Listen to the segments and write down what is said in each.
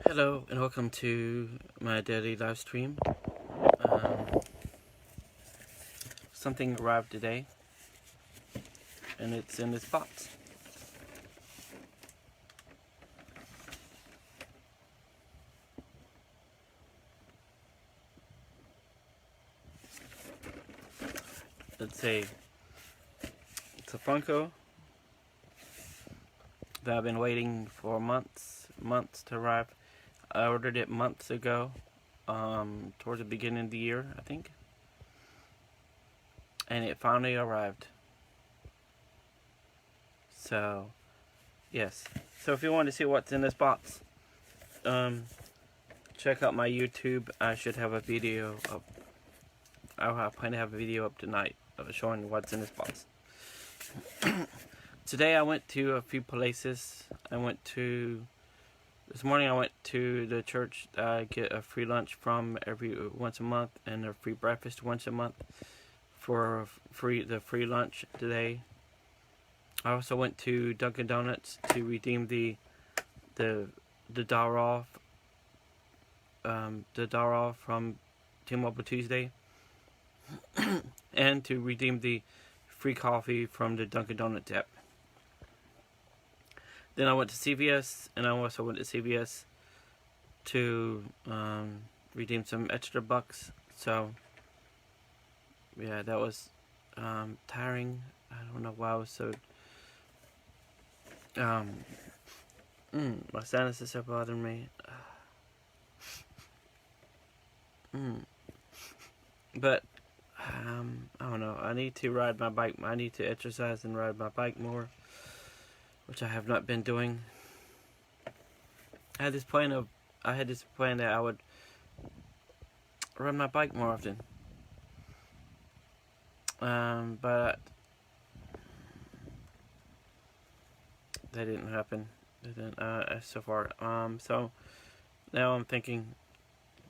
Hello and welcome to my daily live stream. Something arrived today and it's in this box. It's a Funko that I've been waiting for months to arrive. I ordered it months ago, towards the beginning of the year, I think. And it finally arrived. So, yes. So if you want to see what's in this box, check out my YouTube. I should have a video up. I plan to have a video up tonight showing what's in this box. Today I went to a few places. This morning I went to the church that I get a free lunch from once a month and a free breakfast once a month for the free lunch today. I also went to Dunkin' Donuts to redeem the dollar off from T-Mobile Tuesday and to redeem the free coffee from the Dunkin' Donuts app. Then I went to CVS, and I also went to CVS to redeem some extra bucks. So, yeah, that was tiring. I don't know why I was so... my sinuses are bothering me. But, I don't know. I need to ride my bike. I need to exercise and ride my bike more, which I have not been doing. I had this plan that I would ride my bike more often. But that didn't happen. So far. So now I'm thinking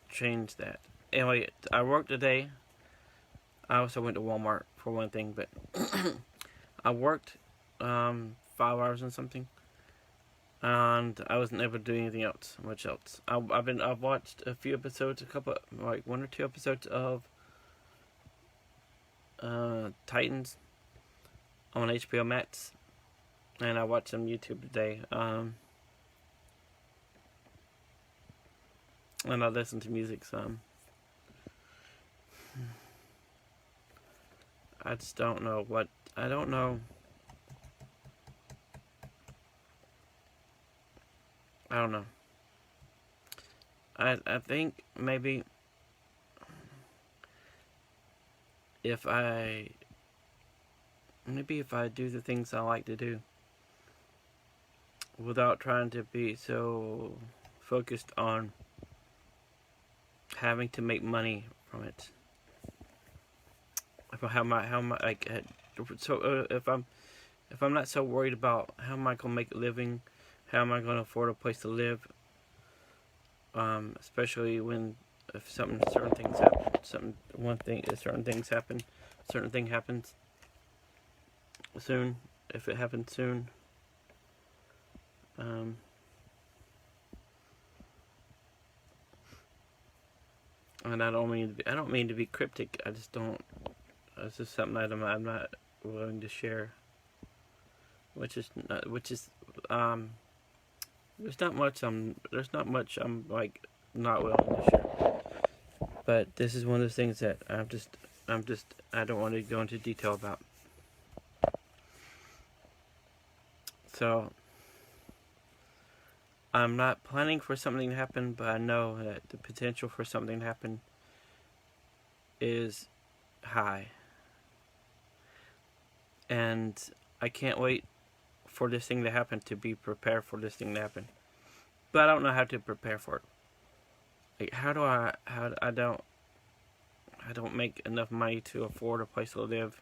change that. Anyway, I worked today. I also went to Walmart for one thing, but I worked 5 hours and something, and I wasn't able to do anything else. Much else. I've watched a few episodes, one or two episodes of Titans on HBO Max, and I watched some YouTube today. And I listened to music some. I just don't know what I don't know. I don't know. I think maybe if I do the things I like to do without trying to be so focused on having to make money from it. If I'm not so worried about how am I gonna make a living, how am I gonna afford a place to live, especially when if certain things happens soon, if it happens soon. And I don't mean to be cryptic. I just don't. It's just something I'm not willing to share. There's not much I'm like not willing to share. But this is one of those things that I don't want to go into detail about. So I'm not planning for something to happen, but I know that the potential for something to happen is high. And I can't wait for this thing to happen, to be prepared for this thing to happen. But I don't know how to prepare for it. Like, I don't make enough money to afford a place to live.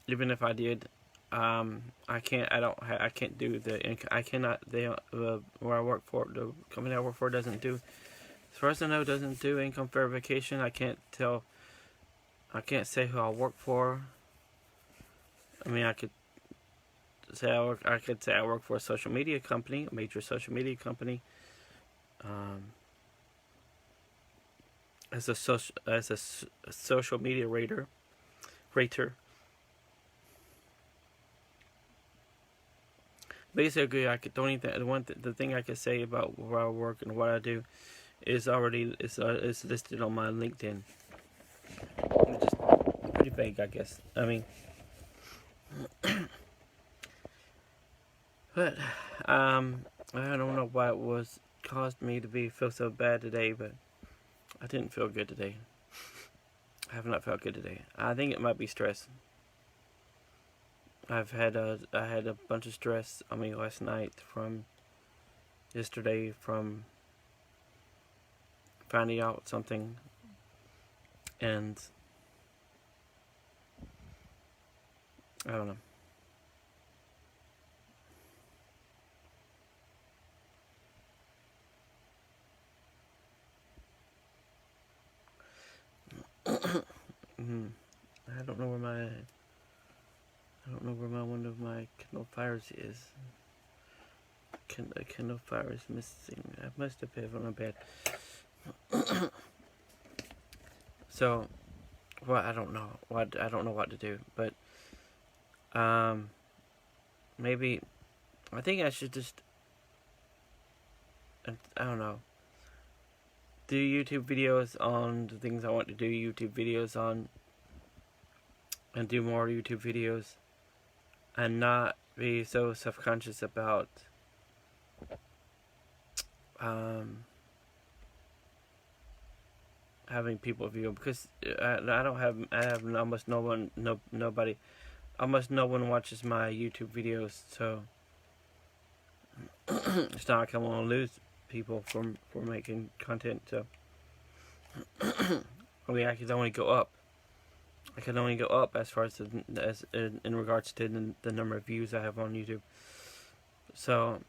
Even if I did, where I work for, the company I work for doesn't do, as far as I know, doesn't do income verification. I can't say who I work for. I mean, I could say I work for a social media company, a major social media company, um, as a social media rater. Basically, the thing I could say about where I work and what I do is listed on my LinkedIn. It's just pretty vague, I guess. I mean, but I don't know why it was caused me to feel so bad today, but I didn't feel good today. I have not felt good today. I think it might be stress. I had a bunch of stress on me last night from yesterday from finding out something, and I don't know. I don't know where my one of my Kindle Fires is. Kindle Fire is missing. I must have put it on my bed. So, well, I don't know what to do, but maybe I think I should just I don't know, do YouTube videos on the things I want to do YouTube videos on, and do more YouTube videos, and not be so self-conscious about having people view, because I have almost nobody, almost no one watches my YouTube videos, so it's not like I want to lose people for making content. So I mean, I can only go up. I can only go up as far as in regards to the number of views I have on YouTube. So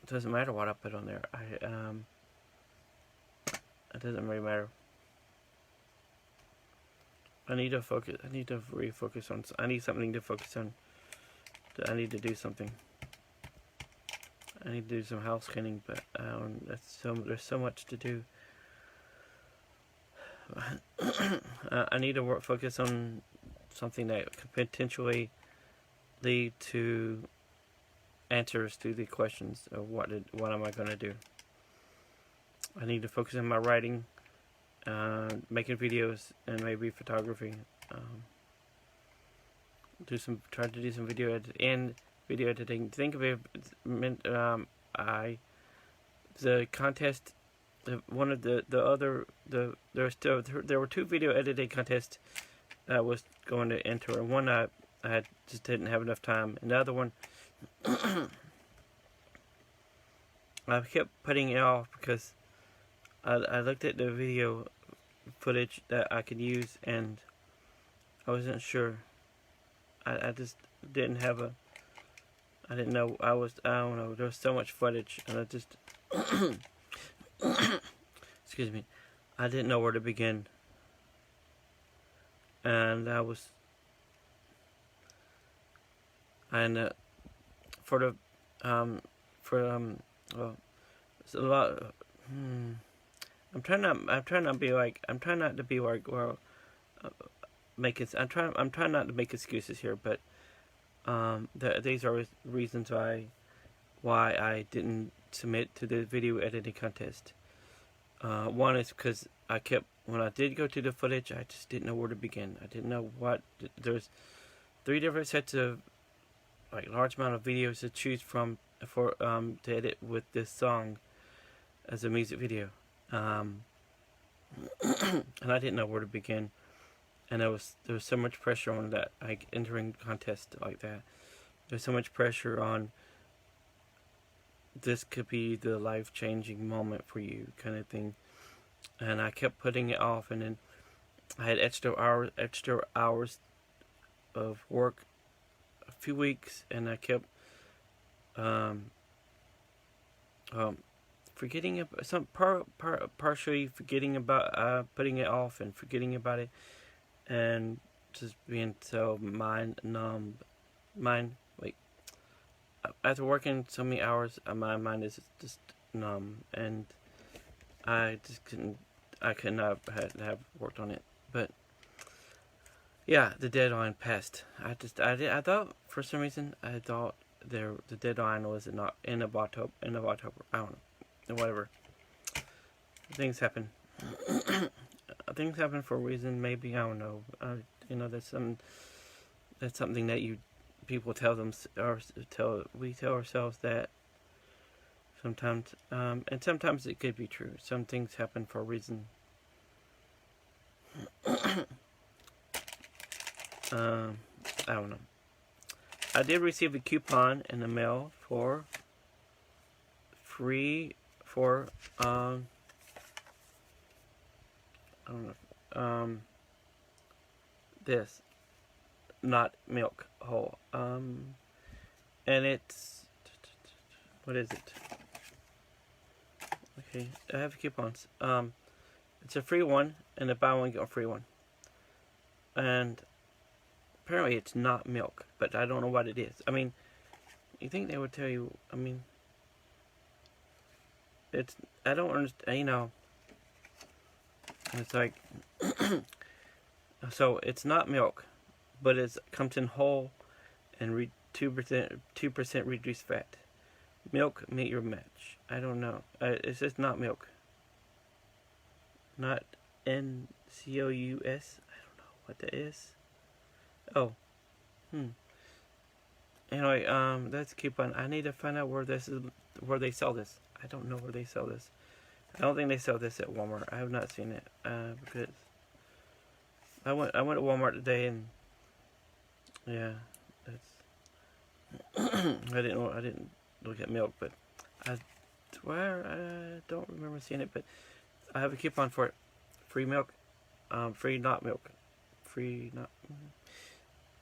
it doesn't matter what I put on there. It doesn't really matter. I need to focus. I need to refocus on. I need something to focus on. I need to do something. I need to do some house cleaning, but there's so much to do. I need to focus on something that could potentially lead to answers to the questions of what am I going to do. I need to focus on my writing, making videos, and maybe photography. Try to do some video editing. Think of it. The contest. One of there were two video editing contests I was going to enter, and one I just didn't have enough time, and the other one I kept putting it off because I looked at the video footage that I could use, and I wasn't sure. I just didn't have I didn't know. I don't know. There was so much footage, and I just excuse me. I didn't know where to begin, and well, it's a lot. I'm trying not to be like, well, I'm trying not to make excuses here, but these are reasons why I didn't submit to the video editing contest. One is because when I did go to the footage, I just didn't know where to begin. I didn't know there's 3 different sets of large amount of videos to choose from to edit with this song as a music video. And I didn't know where to begin. And there was so much pressure on that, entering contests like that. There's so much pressure on this could be the life-changing moment for you, kind of thing. And I kept putting it off, and then I had extra hours of work, a few weeks, and I kept forgetting partially forgetting about putting it off and forgetting about it, and just being so mind numb. After working so many hours, my mind is just and I just couldn't. I could not have worked on it, but yeah, the deadline passed. I thought for some reason I thought the deadline was not in of October. I don't know. Whatever. Things happen. Things happen for a reason. Maybe I don't know. That's something that people tell them or we tell ourselves that sometimes, and sometimes it could be true. Some things happen for a reason. I don't know. I did receive a coupon in the mail for free for I don't know this not milk whole and it's what is it? Okay, I have coupons. It's a free one and a buy one get one free one, and apparently it's not milk, but I don't know what it is. I mean, you think they would tell you? I mean, I don't understand. It's like so it's not milk, but it comes in whole and 2% reduced fat. Milk, meet your match. I don't know. It's just not milk. Not NCOUS. I don't know what that is. Oh. Anyway, that's a coupon. I need to find out where they sell this. I don't know where they sell this. I don't think they sell this at Walmart. I have not seen it because I went to Walmart today and yeah, that's I didn't look at milk, but I swear I don't remember seeing it. But I have a coupon for it. Free milk, free not milk, free not,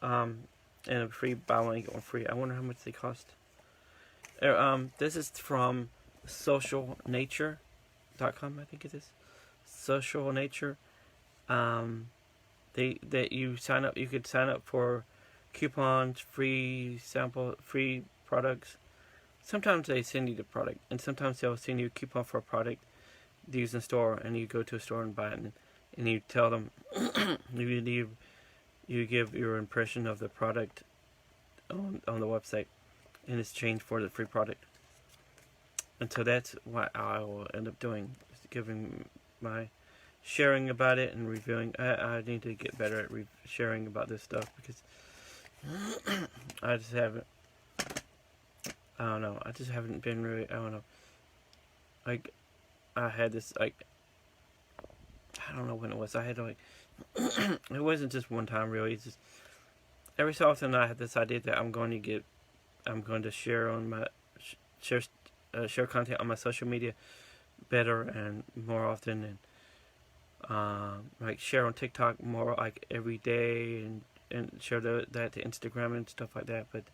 and a free buy one get one free. I wonder how much they cost. This is from socialnature.com, I think it is. Social Nature. You sign up. You could sign up for coupons, free sample, free products. Sometimes they send you the product, and sometimes they'll send you a coupon for a product to use in store, and you go to a store and buy it, and you tell them you give your impression of the product on the website in exchange for the free product. And so that's what I will end up doing, is giving my sharing about it and reviewing. I need to get better at sharing about this stuff because I just haven't. I don't know. I just haven't been really. I don't know. Like, I had this I don't know when it was. I had like it wasn't just one time really. It's just every so often I had this idea that I'm going to share on my share content on my social media better and more often, and like share on TikTok more like every day, and share that to Instagram and stuff like that. But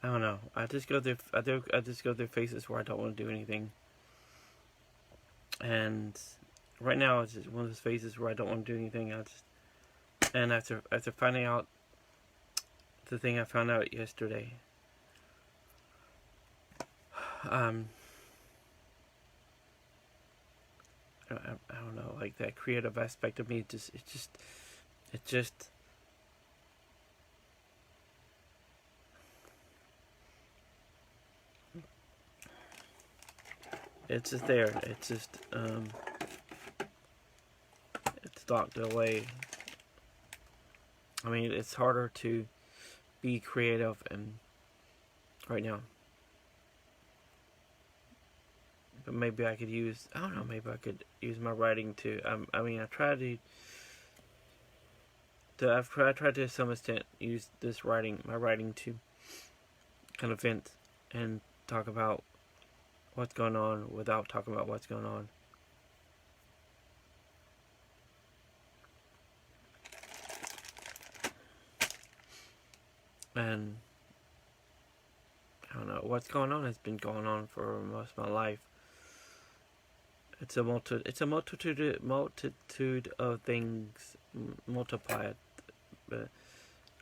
I don't know. I just go through phases where I don't want to do anything, and right now it's just one of those phases where I don't want to do anything. And after finding out the thing I found out yesterday, I don't know, like that creative aspect of me. It's just there. It's just it's locked away. I mean, it's harder to be creative and right now. But maybe I could use, I don't know, maybe I could use my writing to, I mean, I've tried to some extent use my writing to kind of vent and talk about what's going on without talking about what's going on. And I don't know, what's going on has been going on for most of my life. It's a multitude of things multiplied. But,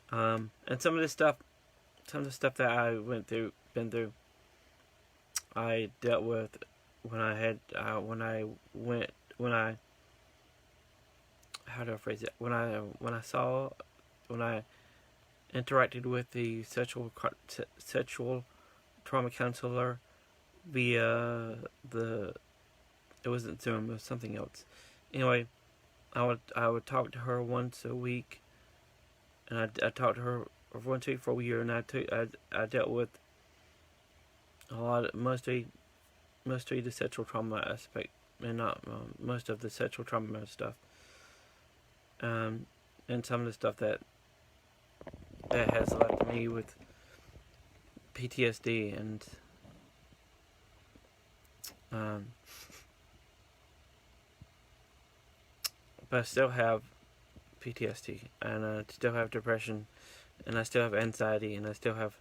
and some of this stuff some of the stuff that I been through, I dealt with when I had when I how do I phrase it? When I interacted with the sexual trauma counselor via the it wasn't Zoom, it was something else. Anyway, I would talk to her once a week, and I talked to her once a week for a year, and I dealt with a lot of mostly the sexual trauma aspect, and not most of the sexual trauma stuff, and some of the stuff that has left me with PTSD and but I still have PTSD, and I still have depression, and I still have anxiety, and I still have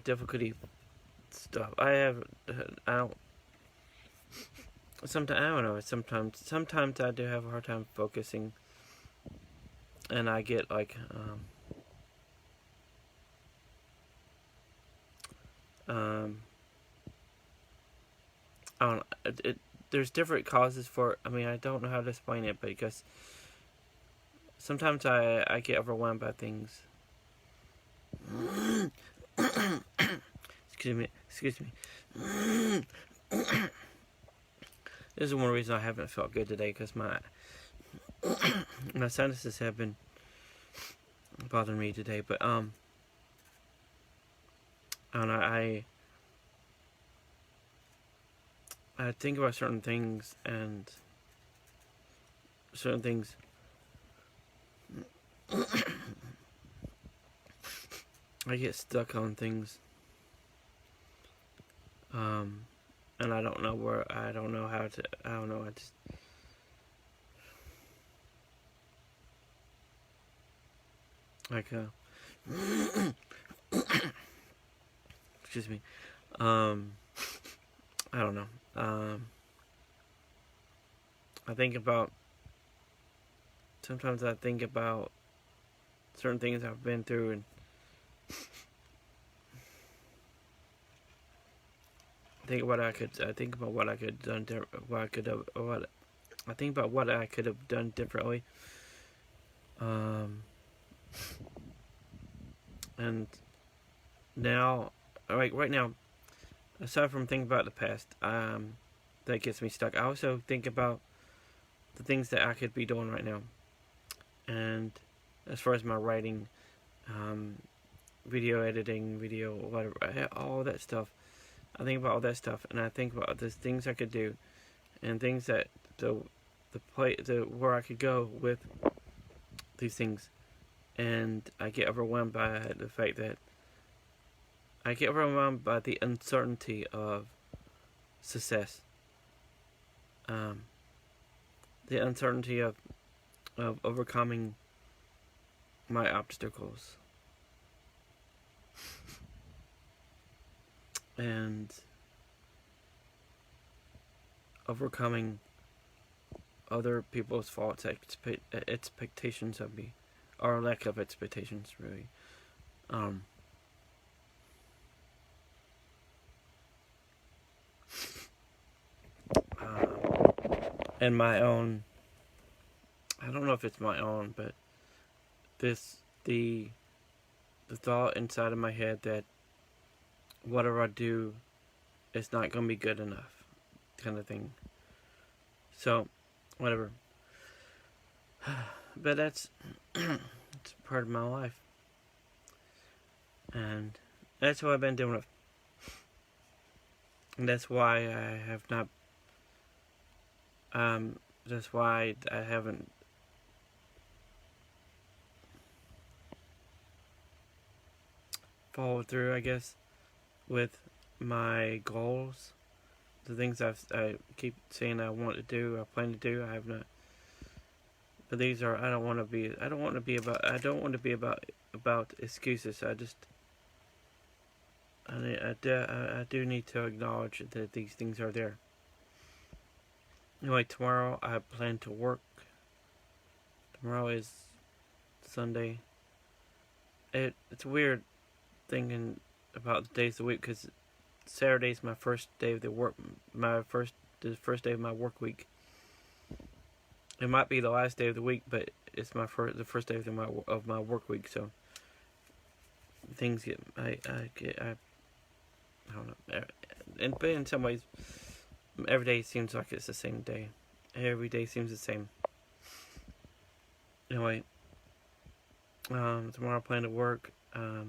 difficulty stuff. I don't. Sometimes I don't know. Sometimes I do have a hard time focusing, and I get like I don't know. There's different causes for it. I mean, I don't know how to explain it, because sometimes I get overwhelmed by things. Excuse me. This is one reason I haven't felt good today, because my sinuses have been bothering me today. But I think about certain things, and certain things I get stuck on things, and I don't know I don't know, I just like excuse me, I don't know, sometimes I think about certain things I've been through, and I think about what I could have done, I think about what I could have done differently, and now, like right now, aside from thinking about the past, that gets me stuck, I also think about the things that I could be doing right now, and as far as my writing, video editing, whatever, all that stuff. I think about all that stuff, and I think about the things I could do, and things that where I could go with these things, and I get overwhelmed by the fact that I get overwhelmed by the uncertainty of success, the uncertainty of overcoming my obstacles, and overcoming other people's false expectations of me, or lack of expectations, really. And my own, I don't know if it's my own, but the thought inside of my head that whatever I do, it's not going to be good enough, kind of thing. So, whatever. But that's it's part of my life, and that's what I've been doing. And that's why I have not. That's why I haven't followed through, I guess, with my goals, the things I keep saying I want to do, I plan to do. I have not. But these are, I don't want to be about excuses. I just I do need to acknowledge that these things are there. Anyway, tomorrow I plan to work. Tomorrow is Sunday. It's weird thinking about the days of the week because Saturday's my first day of the first day of my work week. It might be the last day of the week, but it's the first day of my work week. So things get I don't know. But in some ways, every day seems like it's the same day. Every day seems the same. Anyway, tomorrow I plan to work. I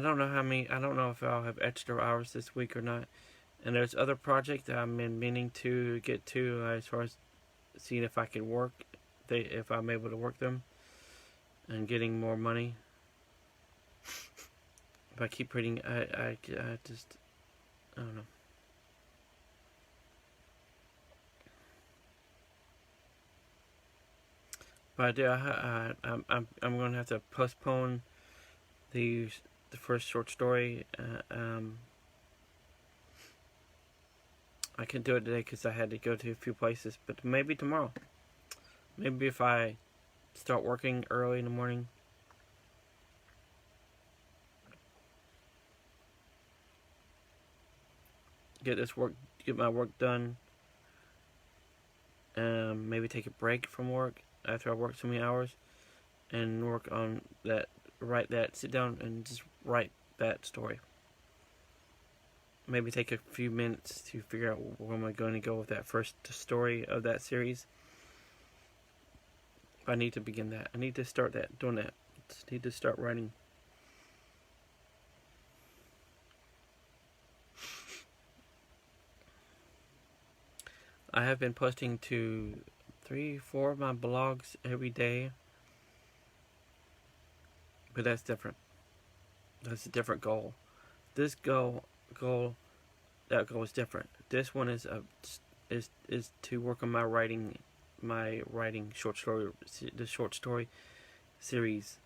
don't know if I'll have extra hours this week or not. And there's other projects that I've been meaning to get to as far as seeing if I can work, if I'm able to work them, and getting more money. If I keep reading, I just, I don't know. But I'm going to have to postpone the first short story. I can't do it today because I had to go to a few places, but maybe tomorrow. Maybe if I start working early in the morning. Get my work done. Maybe take a break from work after I work so many hours, and work on that. Sit down and just write that story. Maybe take a few minutes to figure out where am I going to go with that first story of that series. I need to begin that. I need to start doing that. Just need to start writing. I have been posting to 3-4 of my blogs every day. But that's different. That's a different goal. This goal is different. This one is to work on my writing short story, the short story series,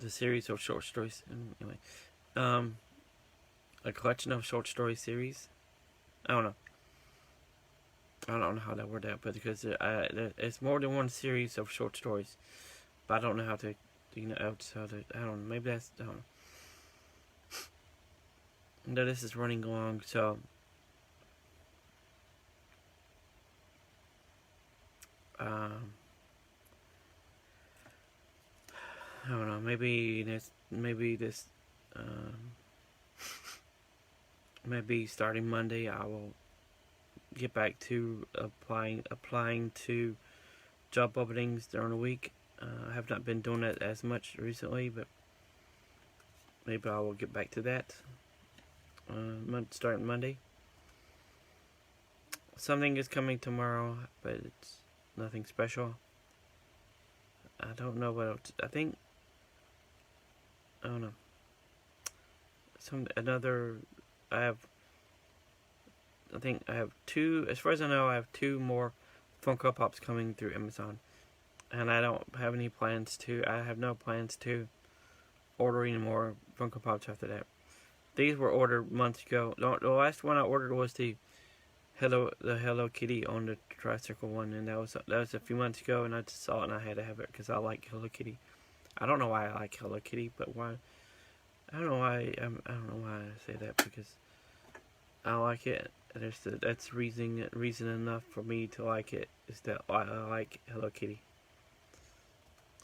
the series of short stories. Anyway, a collection of short story series. I don't know how to word that, but because it's more than one series of short stories, but I don't know how to. I don't know. Maybe that's. I don't know. No, this is running along, so I don't know. Maybe starting Monday, I will get back to applying to job openings during the week. I have not been doing that as much recently, but maybe I will get back to that. Starting Monday. Something is coming tomorrow, but it's nothing special. I don't know what else. I don't know. I have two. As far as I know, I have two more Funko Pops coming through Amazon, and I don't have any plans to. I have no plans to order any more Funko Pops after that. These were ordered months ago. The last one I ordered was the Hello Kitty on the tricycle one, and that was a few months ago, and I just saw it and I had to have it because I like Hello Kitty. I don't know why I like Hello Kitty, but why? I don't know why. I don't know why I say that, because I like it. That's reason enough for me to like it. Is that I like Hello Kitty.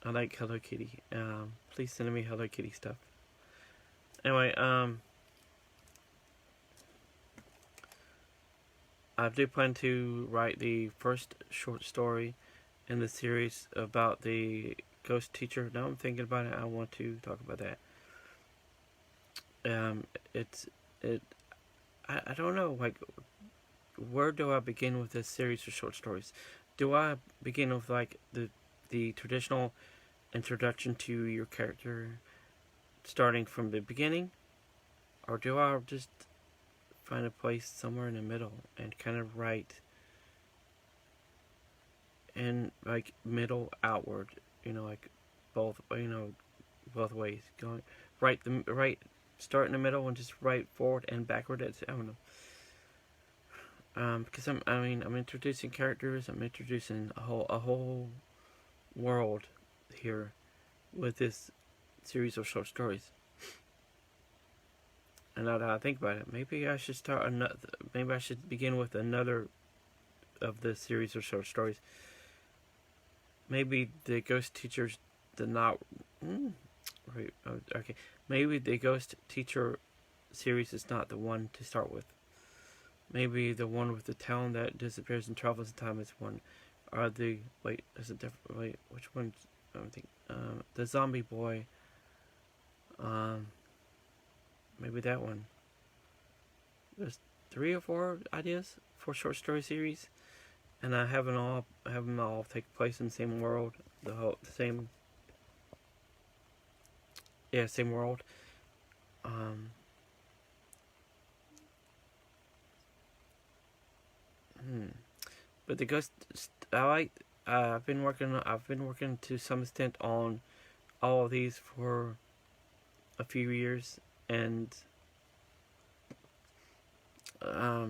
I like Hello Kitty. Please send me Hello Kitty stuff. Anyway, I do plan to write the first short story in the series about the ghost teacher. Now I'm thinking about it. I want to talk about that. I don't know. Like, where do I begin with this series of short stories? Do I begin with like the traditional introduction to your character, starting from the beginning, or do I just find a place somewhere in the middle and kind of write in like middle outward, like both ways, going start in the middle and just write forward and backward. I don't know. Because I'm introducing characters. I'm introducing a whole world here with this series of short stories. And now that I think about it, maybe I should start another. Maybe I should begin with another of the series of short stories. Maybe the ghost teachers did not. Okay. Maybe the ghost teacher series is not the one to start with. Maybe the one with the town that disappears and travels in time is one. Or the is it different? Which one? I don't think. The zombie boy. Maybe that one. There's 3 or 4 ideas for short story series, and I have them all take place in the same world. The same. Yeah, same world. But the ghost, I like. I've been working to some extent on all of these for a few years, and I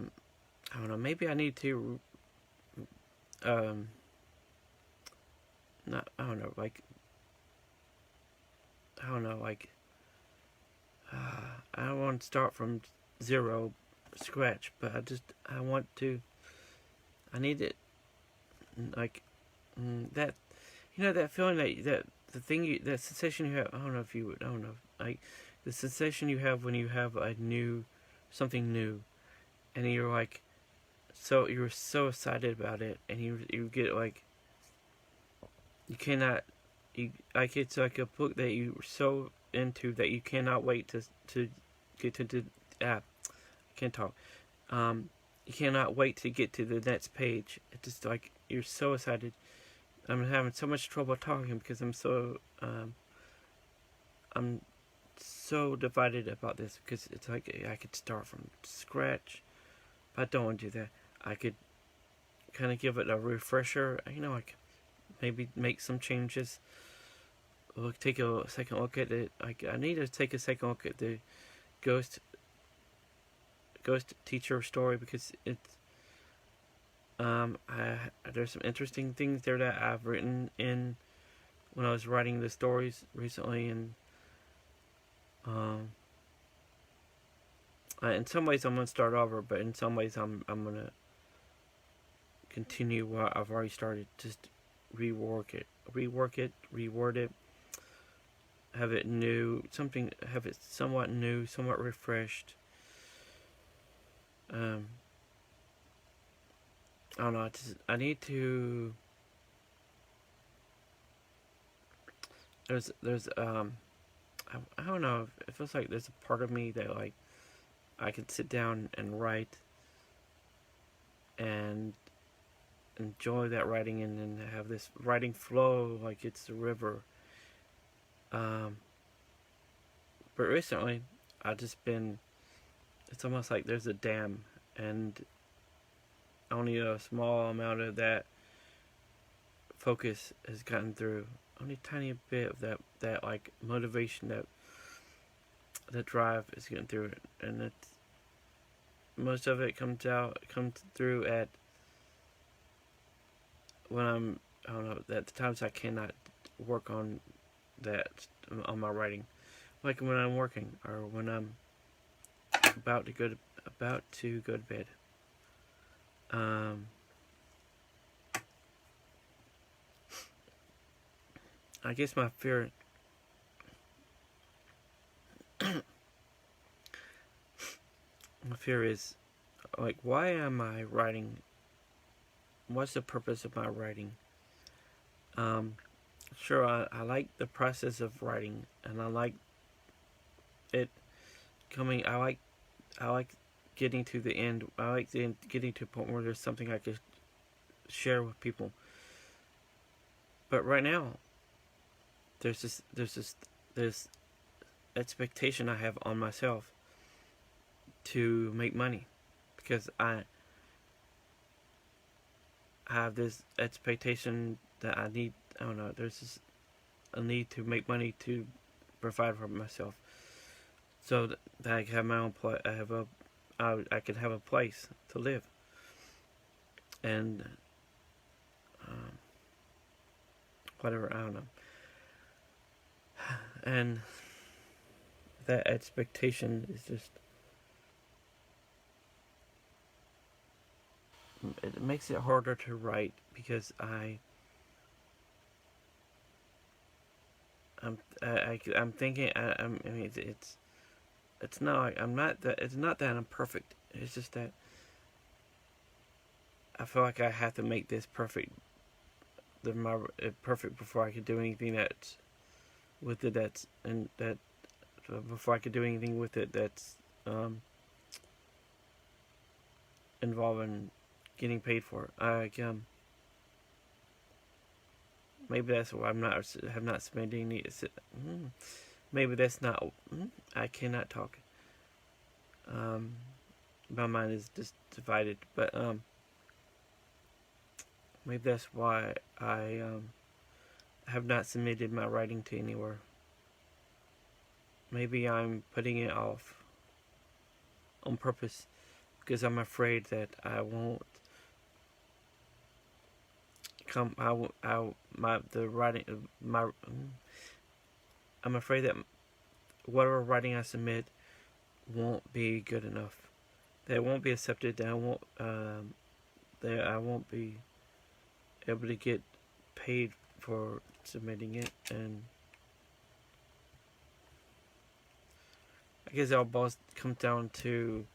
don't know. Maybe I need to. Not. I don't know. I don't know. I don't want to start from zero, scratch, but I want to. I need it. That, that feeling that the thing that sensation you have. I don't know if you would. I don't know. The sensation you have when you have something new, and you're so excited about it, and you get you cannot. It's like a book that you're so into that you cannot wait to get to I can't talk. You cannot wait to get to the next page. It's just you're so excited. I'm having so much trouble talking because I'm so divided about this, because it's I could start from scratch, but I don't want to do that. I could kind of give it a refresher. Maybe make some changes. Take a second look at it. I need to take a second look at the ghost teacher story, because it's there's some interesting things there that I've written in when I was writing the stories recently, and in some ways I'm gonna start over, but in some ways I'm gonna continue what I've already started. Just reword it, have it new, have it somewhat new, somewhat refreshed. I don't know. I need to. There's I don't know. It feels like there's a part of me that I could sit down and write and enjoy that writing, and then have this writing flow like it's a river. But recently, it's almost like there's a dam, and only a small amount of that focus has gotten through. Only a tiny bit of that motivation, that drive is getting through it, and most of it comes through at when I don't know, at the times I cannot work on my writing, like when I'm working or when I'm about to go to bed. I guess my fear is why am I writing? What's the purpose of my writing? Sure, I like the process of writing, and I like it coming. I like getting to the end. I like getting to a point where there's something I could share with people. But right now, there's this expectation I have on myself to make money, because I have this expectation that I don't know, there's a need to make money to provide for myself. so that I can have my own place. I can have a place to live, and um, whatever, I don't know. And that expectation is just, it makes it harder to write because I'm thinking, I mean, it's not like I'm not that, it's not that I'm perfect. It's just that I feel like I have to make this perfect, perfect before I can do anything that's with it, that's and that before I could do anything with it that's um, involving getting paid for it. Maybe that's why have not spent any. Maybe that's not. I cannot talk. Um, my mind is just divided, but maybe that's why I have not submitted my writing to anywhere. Maybe I'm putting it off on purpose because I'm afraid that I won't come. My the writing my. I'm afraid that whatever writing I submit won't be good enough. That it won't be accepted. That I won't be able to get paid for submitting it, and I guess it all comes down to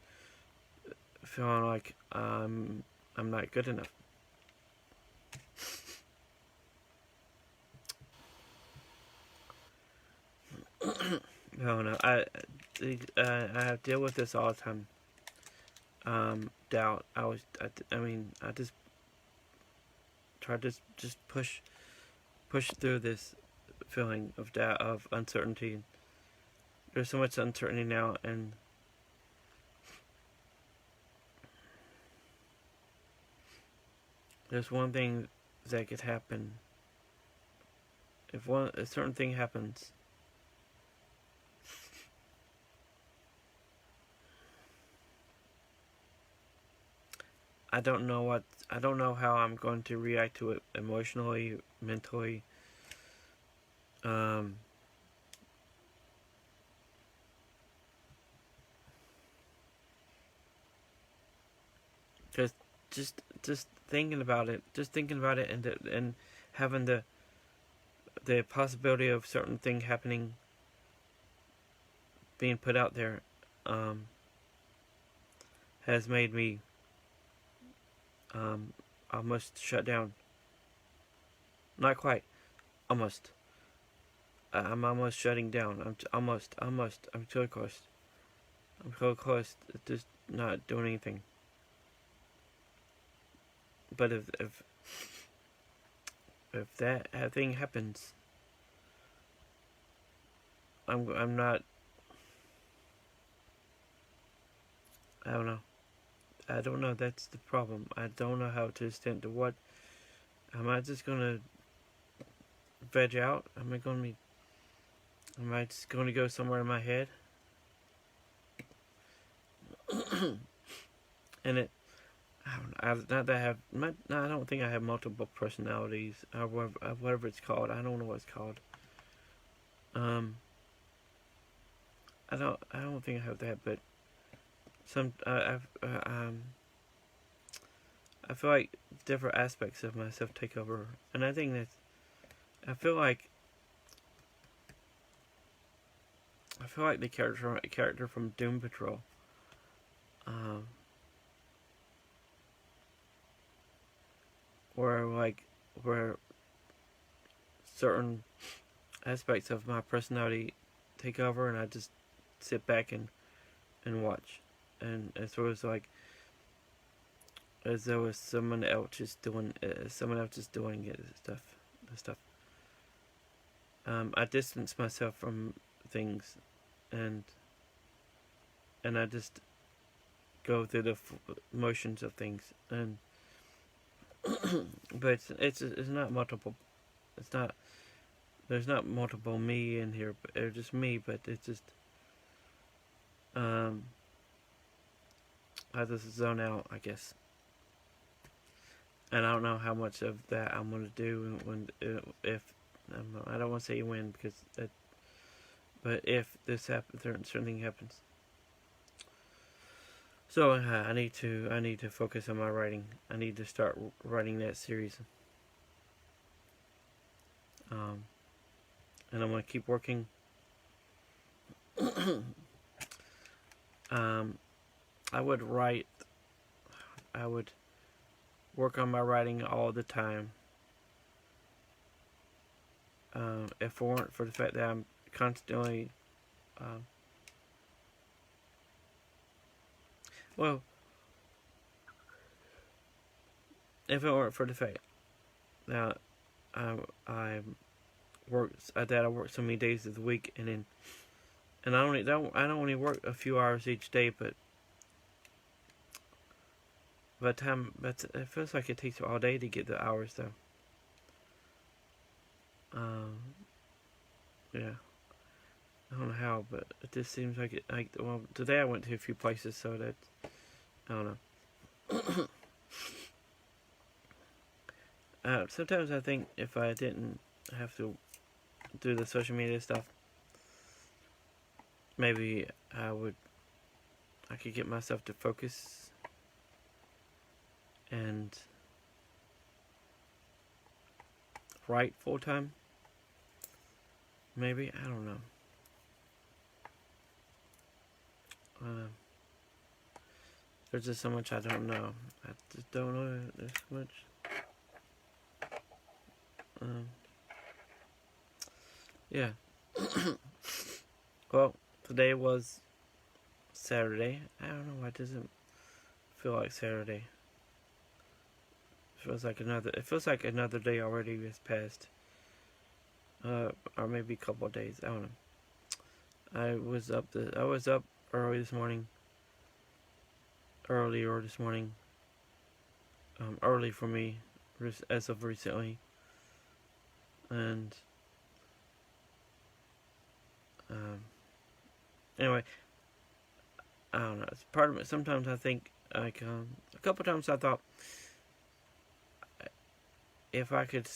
feeling like I'm not good enough. No, no, I deal with this all the time. Doubt. I mean, I just try to just push through this feeling of doubt, of uncertainty. There's so much uncertainty now, and there's one thing that could happen. If a certain thing happens, I don't know how I'm going to react to it emotionally, mentally. Um, just thinking about it, and having the possibility of certain thing happening, being put out there, has made me almost shut down. Not quite, almost. I'm almost shutting down. I'm so close. I'm so close to just not doing anything. But if that thing happens, I'm not. I don't know. I don't know. That's the problem. I don't know how to stand to what. Am I just gonna veg out? Am I just gonna go somewhere in my head? And it. Not that I have. No, I don't think I have multiple personalities. Or whatever it's called. I don't know what it's called. I don't think I have that, but I feel like different aspects of myself take over, and I think that I feel like the character from Doom Patrol. Where certain aspects of my personality take over, and I just sit back and watch, and it's always like as though it's someone else just doing it, stuff. I distance myself from things, and I just go through the motions of things, and but it's not multiple. It's not. There's not multiple me in here, but it's just me. But it's just Um, I just zone out, I guess. And I don't know how much of that I'm gonna do if I don't want to say when because but if this happens, certain thing happens. So I need to focus on my writing. I need to start writing that series. And I'm gonna keep working. I would write. I would work on my writing all the time. If it weren't for the fact that I'm constantly, well, if it weren't for the fact that I work that I work so many days of the week, and I don't only work a few hours each day, but by the time it feels like it takes all day to get the hours though. Yeah, I don't know how, but it just seems like it. Well, today I went to a few places, so that I don't know. Sometimes I think if I didn't have to do the social media stuff, maybe I could get myself to focus and write full time. Maybe, I don't know. There's just so much I don't know. I just don't know. There's so much. Yeah. Well, today was Saturday. I don't know why it doesn't feel like Saturday. It feels like another day already has passed. Or maybe a couple of days. I don't know. I was up earlier this morning. Early for me, as of recently, and anyway, I don't know. It's part of it. Sometimes I think a couple times I thought if I could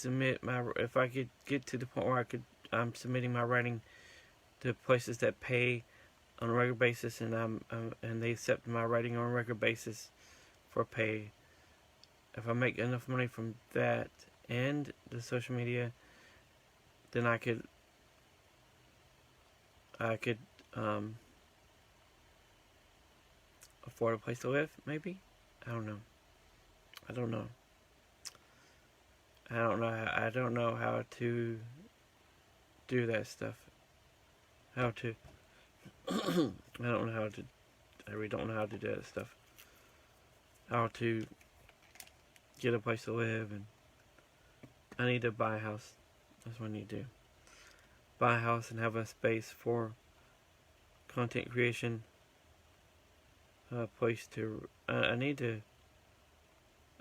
get to the point where I'm submitting my writing to places that pay on a regular basis, and and they accept my writing on a regular basis for pay. If I make enough money from that and the social media, then I could afford a place to live. Maybe, I don't know. I don't know. I don't know how to do that stuff. How to. I don't know how to. I really don't know how to do that stuff. How to get a place to live, and I need to buy a house. That's what I need to do. Buy a house and have a space for content creation. A place to. I need to.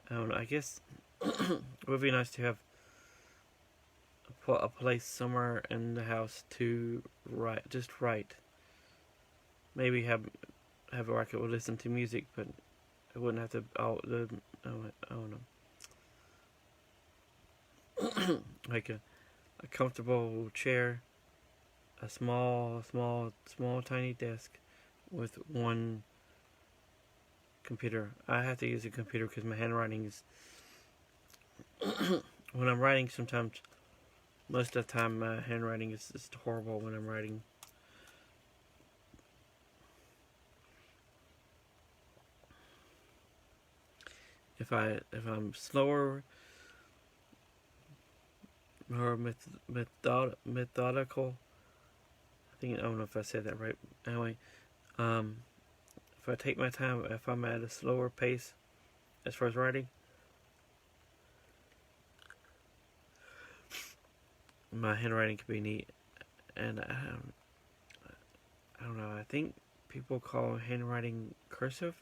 I don't know. I guess it would be nice to have a place somewhere in the house to write. Just write. Maybe have where I could listen to music, but I wouldn't have to. I don't know. Like a comfortable chair, a small, tiny desk with one computer. I have to use a computer because my handwriting is. When I'm writing, sometimes, most of the time, my handwriting is just horrible when I'm writing. If I'm slower or methodical, I don't know if I said that right. Anyway, if I take my time, if I'm at a slower pace as far as writing, my handwriting can be neat. And I don't know. I think people call handwriting cursive,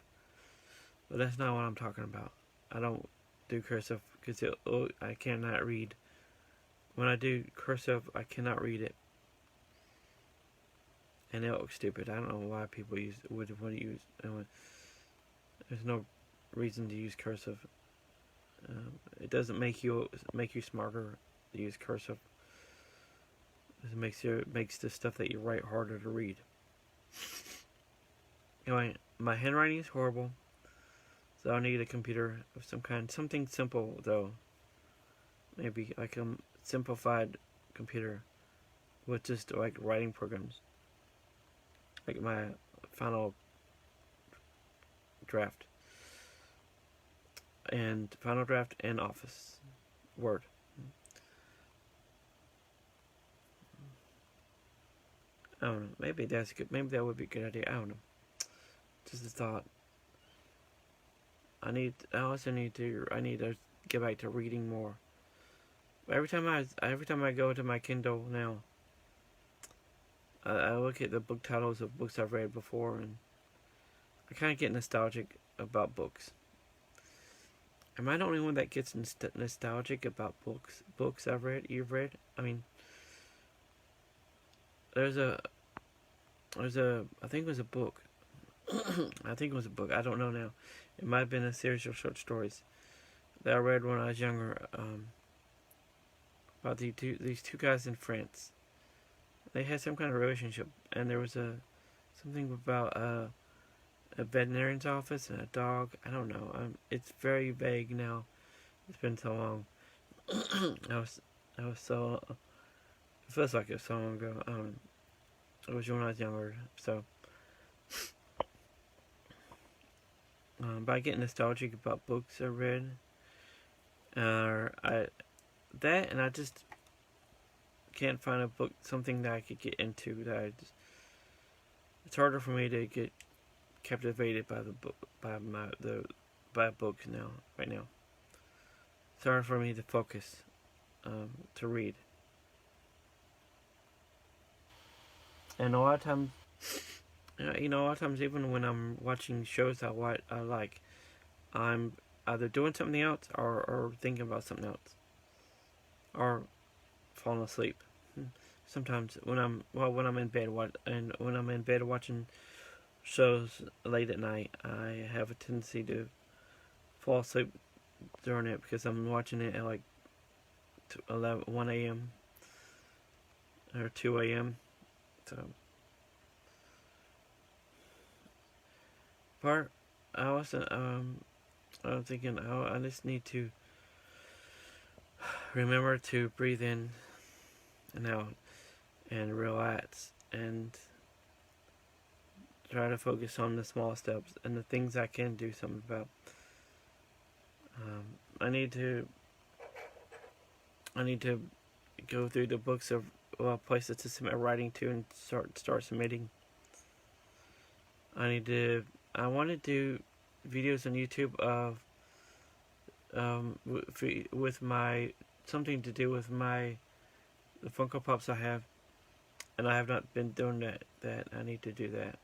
but that's not what I'm talking about. I don't do cursive because I cannot read. When I do cursive, I cannot read it. and it looks stupid. I don't know why people would want to use. There's no reason to use cursive. It doesn't make you smarter to use cursive. It makes the stuff that you write harder to read. Anyway, my handwriting is horrible, so I need a computer of some kind. Something simple though. Maybe like a simplified computer with just like writing programs, like my Final Draft and Office Word. I don't know. Maybe that's good. Maybe that would be a good idea. I don't know. Just a thought. I need to get back to reading more. Every time I go to my Kindle now, I look at the book titles of books I've read before, and I kind of get nostalgic about books. Am I the only one that gets nostalgic about books I've read? You've read? I mean, there's a I think it was a book. I think it was a book. I don't know now. It might have been a series of short stories that I read when I was younger. About these two guys in France. They had some kind of relationship, and there was something about a veterinarian's office and a dog. I don't know. It's very vague now. It's been so long. I was so. It feels like it was so long ago. It was when I was younger, so. But I get nostalgic about books I read. And I just can't find a book, something that I could get into. It's harder for me to get captivated by the book, by books now, right now. It's harder for me to focus, to read. And a lot of times, a lot of times, even when I'm watching shows I like, I'm either doing something else or thinking about something else, or falling asleep. Sometimes when I'm in bed watching shows late at night, I have a tendency to fall asleep during it because I'm watching it at like 1 a.m. or 2 a.m. So, I was thinking, I just need to remember to breathe in and out and relax and try to focus on the small steps and the things I can do something about. I need to go through the books of places to submit writing to and start submitting. I want to do videos on YouTube of with my something to do with the Funko Pops I have, and I have not been doing that. I need to do that.